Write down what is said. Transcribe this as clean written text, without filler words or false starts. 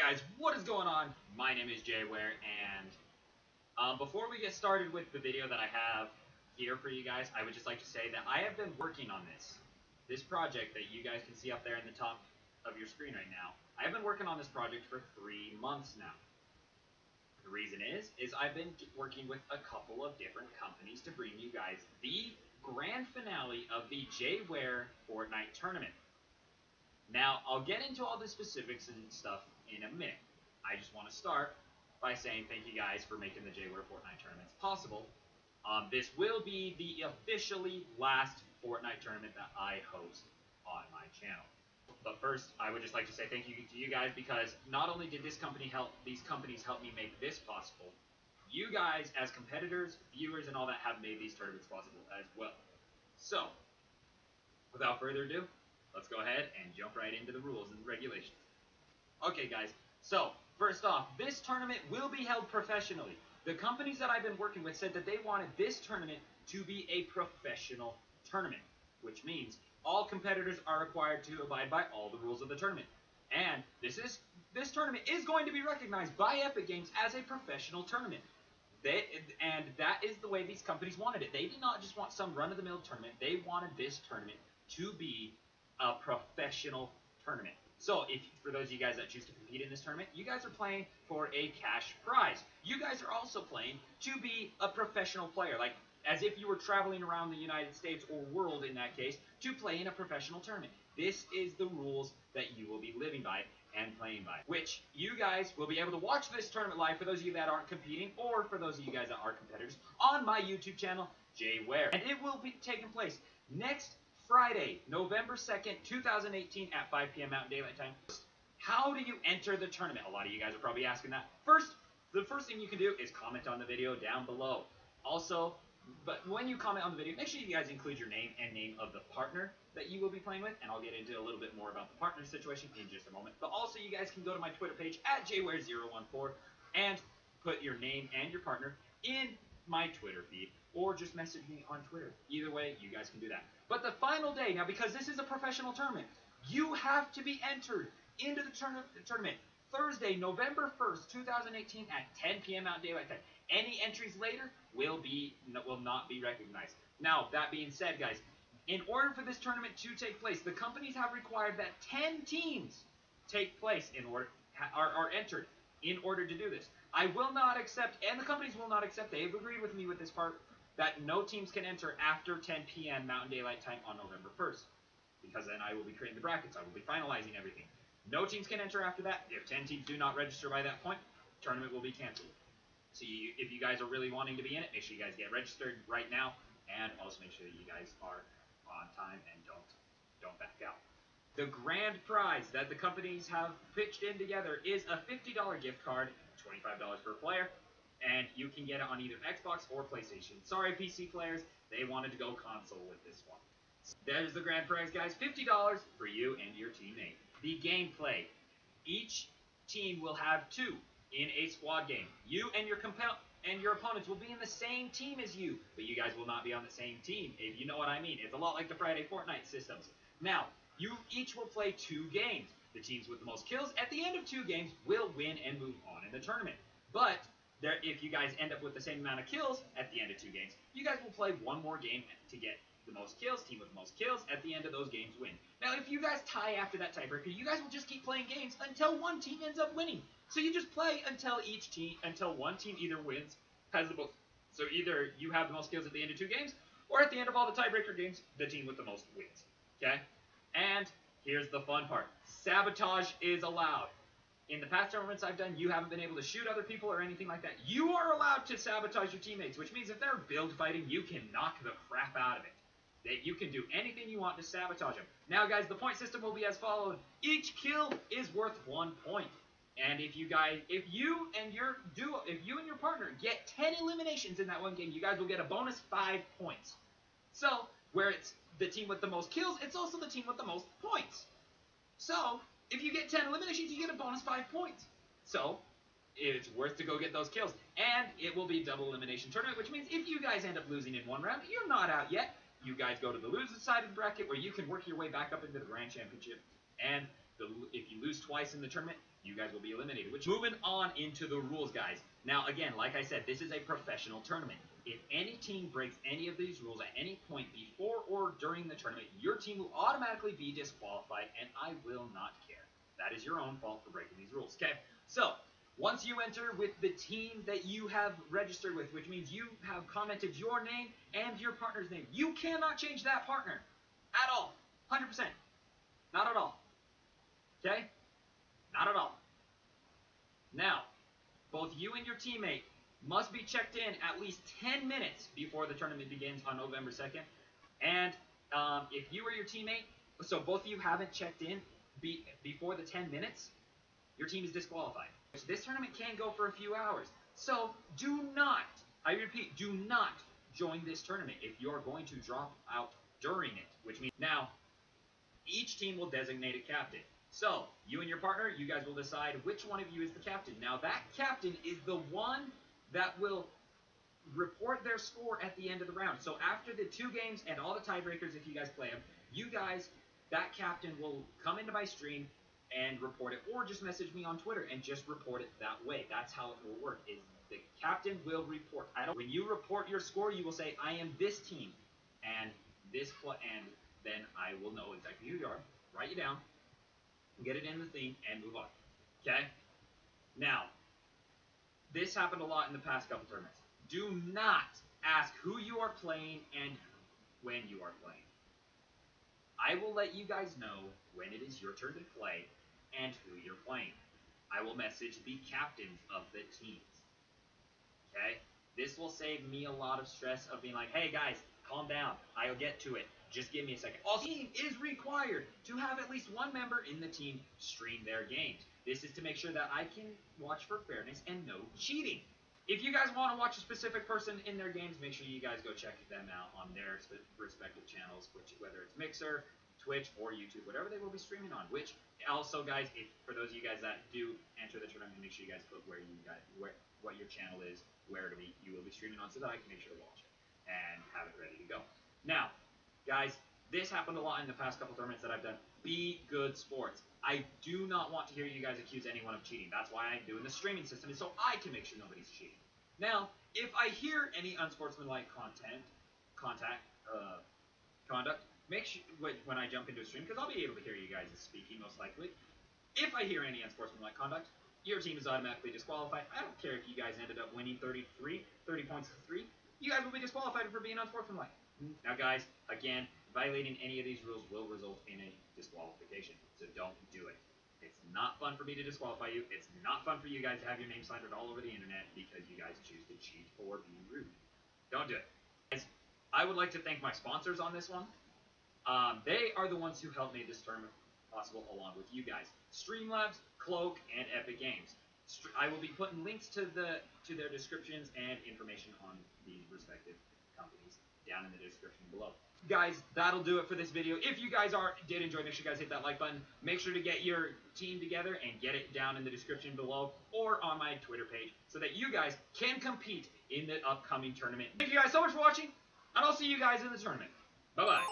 Guys, what is going on? My name is Jayware, and before we get started with the video that I have here for you guys, I would just like to say that I have been working on this project that you guys can see up there in the top of your screen right now. I have been working on this project for 3 months now. The reason is I've been working with a couple of different companies to bring you guys the grand finale of the Jayware Fortnite tournament. Now, I'll get into all the specifics and stuff in a minute. I just want to start by saying thank you guys for making the Jayware Fortnite tournaments possible. This will be the officially last Fortnite tournament that I host on my channel. But first, I would just like to say thank you to you guys, because not only did these companies help me make this possible, you guys as competitors, viewers, and all that have made these tournaments possible as well. So, without further ado, let's go ahead and jump right into the rules and regulations. Okay, guys, so first off, this tournament will be held professionally. The companies that I've been working with said that they wanted this tournament to be a professional tournament, which means all competitors are required to abide by all the rules of the tournament. And this tournament is going to be recognized by Epic Games as a professional tournament. And that is the way these companies wanted it. They did not just want some run-of-the-mill tournament. They wanted this tournament to be a professional tournament. So, for those of you guys that choose to compete in this tournament, you guys are playing for a cash prize. You guys are also playing to be a professional player, like as if you were traveling around the United States or world in that case to play in a professional tournament. This is the rules that you will be living by and playing by, which you guys will be able to watch this tournament live for those of you that aren't competing, or for those of you guys that are competitors, on my YouTube channel, Jayware. And it will be taking place next Friday, November 2nd, 2018 at 5 p.m. Mountain Daylight Time. How do you enter the tournament? A lot of you guys are probably asking that. The first thing you can do is comment on the video down below. Also, but when you comment on the video, make sure you guys include your name and name of the partner that you will be playing with, and I'll get into a little bit more about the partner situation in just a moment. But also, you guys can go to my Twitter page at Jayware014 and put your name and your partner in my Twitter feed, or just message me on Twitter. Either way, you guys can do that. But the final day, now because this is a professional tournament, you have to be entered into the tournament Thursday, November 1st, 2018 at 10 p.m. Mountain Daylight Time. Any entries later will not be recognized. Now, that being said, guys, in order for this tournament to take place, the companies have required that 10 teams take place are entered in order to do this. I will not accept, and the companies will not accept, they've agreed with me with this part, that no teams can enter after 10 p.m. Mountain Daylight Time on November 1st. Because then I will be creating the brackets, I will be finalizing everything. No teams can enter after that. If 10 teams do not register by that point, the tournament will be canceled. So if you guys are really wanting to be in it, make sure you guys get registered right now, and also make sure that you guys are on time and don't back out. The grand prize that the companies have pitched in together is a $50 gift card, $25 per player, and you can get it on either Xbox or PlayStation. Sorry, PC players, they wanted to go console with this one. So there's the grand prize, guys, $50 for you and your teammate. The gameplay. Each team will have 2 in a squad game. You and your opponents will be in the same team as you, but you guys will not be on the same team, if you know what I mean. It's a lot like the Friday Fortnite systems. Now, you each will play 2 games. The teams with the most kills at the end of 2 games will win and move on in the tournament. But if you guys end up with the same amount of kills at the end of 2 games, you guys will play 1 more game to get the most kills. Team with the most kills at the end of those games win. Now, if you guys tie after that tiebreaker, you guys will just keep playing games until one team ends up winning. So you just play until one team either wins, has the most. So either you have the most kills at the end of 2 games, or at the end of all the tiebreaker games, the team with the most wins. Okay? And here's the fun part. Sabotage is allowed. In the past tournaments I've done, you haven't been able to shoot other people or anything like that. You are allowed to sabotage your teammates, which means if they're build fighting, you can knock the crap out of it. That you can do anything you want to sabotage them. Now, guys, the point system will be as followed. Each kill is worth 1 point. And if you and your partner get 10 eliminations in that one game, you guys will get a bonus 5 points. So, where it's the team with the most kills, it's also the team with the most points. So, if you get 10 eliminations, you get a bonus 5 points. So, it's worth to go get those kills. And it will be a double elimination tournament, which means if you guys end up losing in one round, you're not out yet. You guys go to the loser side of the bracket, where you can work your way back up into the Grand Championship. And if you lose twice in the tournament, you guys will be eliminated. Which, moving on into the rules, guys. Now, again, like I said, this is a professional tournament. If any team breaks any of these rules at any point before or during the tournament, your team will automatically be disqualified, and I will not care. That is your own fault for breaking these rules, okay? So, once you enter with the team that you have registered with, which means you have commented your name and your partner's name, you cannot change that partner at all. 100%. Not at all. Okay? Not at all. Now, both you and your teammate must be checked in at least 10 minutes before the tournament begins on November 2nd. And if you or your teammate, so both of you haven't checked in before the 10 minutes, your team is disqualified. This tournament can go for a few hours. So do not, I repeat, do not join this tournament if you're going to drop out during it. Which means, now, each team will designate a captain. So, you and your partner, you guys will decide which one of you is the captain. Now, that captain is the one that will report their score at the end of the round. So after the 2 games and all the tiebreakers, if you guys play them, you guys, that captain will come into my stream and report it, or just message me on Twitter and just report it that way. That's how it will work, is the captain will report. When you report your score, you will say, I am this team, and and then I will know exactly who you are, write you down, get it in the thing, and move on. Okay? Now, this happened a lot in the past couple tournaments. Do not ask who you are playing and when you are playing. I will let you guys know when it is your turn to play and who you're playing. I will message the captains of the teams. Okay? This will save me a lot of stress of being like, hey guys, calm down. I'll get to it. Just give me a second. Also, the team is required to have at least one member in the team stream their games. This is to make sure that I can watch for fairness and no cheating. If you guys want to watch a specific person in their games, make sure you guys go check them out on their respective channels, whether it's Mixer, Twitch, or YouTube, whatever they will be streaming on. Which also, guys, for those of you guys that do enter the tournament, make sure you guys put what your channel is, where you will be streaming on, so that I can make sure to watch it and have it ready to go. Now, guys, this happened a lot in the past couple tournaments that I've done. Be good sports. I do not want to hear you guys accuse anyone of cheating. That's why I'm doing the streaming system, is so I can make sure nobody's cheating. Now, if I hear any unsportsmanlike conduct, make sure when I jump into a stream, because I'll be able to hear you guys speaking most likely. If I hear any unsportsmanlike conduct, your team is automatically disqualified. I don't care if you guys ended up winning 30 points to 3. You guys will be disqualified for being unsportsmanlike. Now, guys, again, violating any of these rules will result in a disqualification, so don't do it. It's not fun for me to disqualify you. It's not fun for you guys to have your name slandered all over the internet because you guys choose to cheat or be rude. Don't do it. Guys, I would like to thank my sponsors on this one. They are the ones who helped make this tournament possible along with you guys. Streamlabs, Cloak, and Epic Games. I will be putting links to their descriptions and information on these respective companies down in the description below. Guys, that'll do it for this video. If you guys did enjoy, make sure you guys hit that like button. Make sure to get your team together and get it down in the description below or on my Twitter page so that you guys can compete in the upcoming tournament. Thank you guys so much for watching, and I'll see you guys in the tournament. Bye-bye.